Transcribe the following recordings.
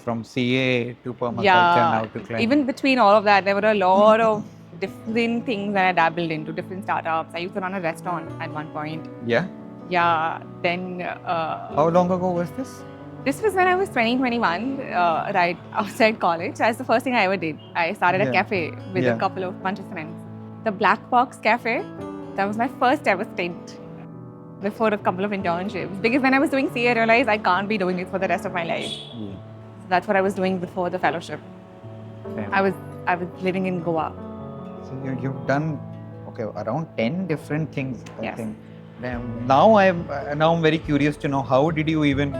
from CA to permaculture now to Yeah, climate. even between all of that, there were a lot of different things that I dabbled into, different startups. I used to run a restaurant at one point. Yeah. Yeah, then How long ago was this? this was when I was 21, right outside college. That's the first thing I ever did. I started a Yeah. cafe with a couple of bunch of friends. The Black Box Cafe, that was my first ever stint before a couple of internships. Because when I was doing CA, I realized I can't be doing it for the rest of my life. Yeah. So that's what I was doing before the fellowship. Damn. I was living in Goa. So you've done around 10 different things, I Yes. think. Now I'm very curious to know, how did you even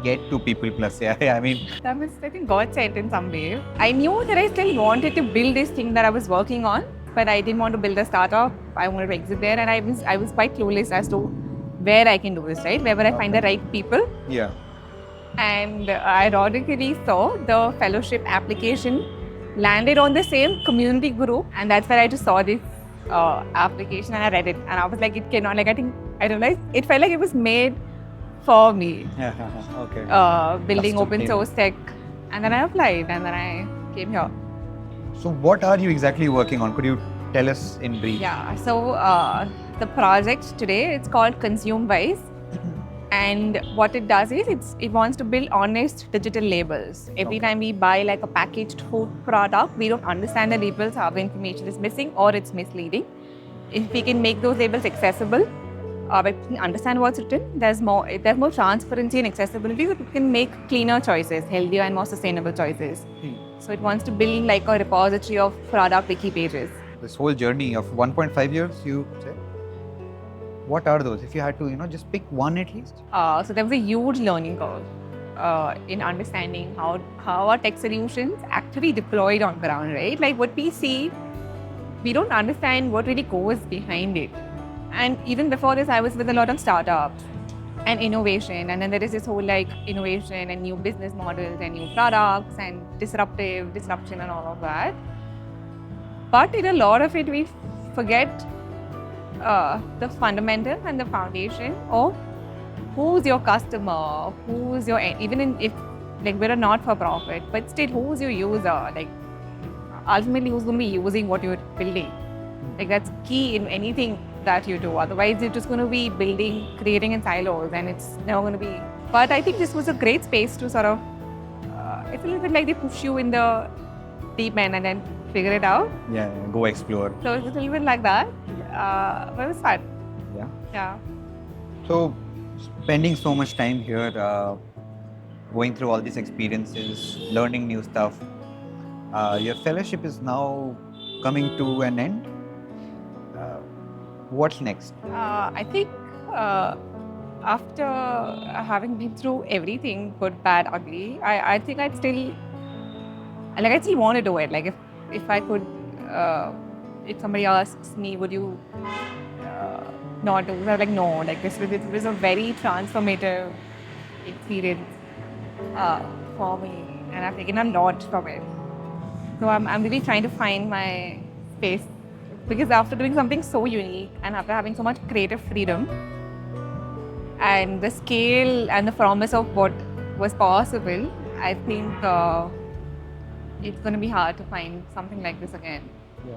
get to People Plus? Yeah, I mean, That was, I think, God sent in some way. I knew that I still wanted to build this thing that I was working on, but I didn't want to build a startup. I wanted to exit there, and I was quite clueless as to where I can do this, right? Where would I find the right people? yeah. And I ironically saw the fellowship application landed on the same community group, and that's where I just saw this application and I read it, and I was like, it cannot. Like, I realized it felt like it was made for me. Okay. Building Custom open tailored. source tech, and then I applied, and then I came here. So what are you exactly working on? Could you tell us in brief? Yeah. So the project today, it's called ConsumeWise. And what it does is it wants to build honest digital labels. Every time we buy like a packaged food product, we don't understand the labels, how the information is missing or it's misleading. If we can make those labels accessible, we can understand what's written, there's more transparency and accessibility, so we can make cleaner choices, healthier and more sustainable choices. So it wants to build like a repository of product wiki pages. This whole journey of 1.5 years, you said? What are those? If you had to, just pick one at least. So there was a huge learning curve in understanding how our tech solutions actually deployed on ground, right? Like what we see, we don't understand what really goes behind it. And even before this, I was with a lot of startups and innovation. And then there is this whole like innovation and new business models and new products and disruption and all of that. But in a lot of it, we forget the fundamental and the foundation of who's your customer, who's your, even if like we're a not-for-profit, but still who's your user, like ultimately who's going to be using what you're building. Like that's key in anything that you do. Otherwise, you're just going to be creating in silos, and it's never going to be. But I think this was a great space to sort of, it's a little bit like they push you in the deep end and then figure it out. Yeah, go explore. So it's a little bit like that. But it was fun. Yeah. Yeah. So, spending so much time here, going through all these experiences, learning new stuff, your fellowship is now coming to an end. What's next? I think after having been through everything, good, bad, ugly, I think I'd still want to do it. Like if I could, if somebody asks me, would you not do this? I'm like, no. Like this was a very transformative experience for me, and I've taken a lot from it. So I'm really trying to find my space, because after doing something so unique and after having so much creative freedom and the scale and the promise of what was possible, I think it's going to be hard to find something like this again. Yeah.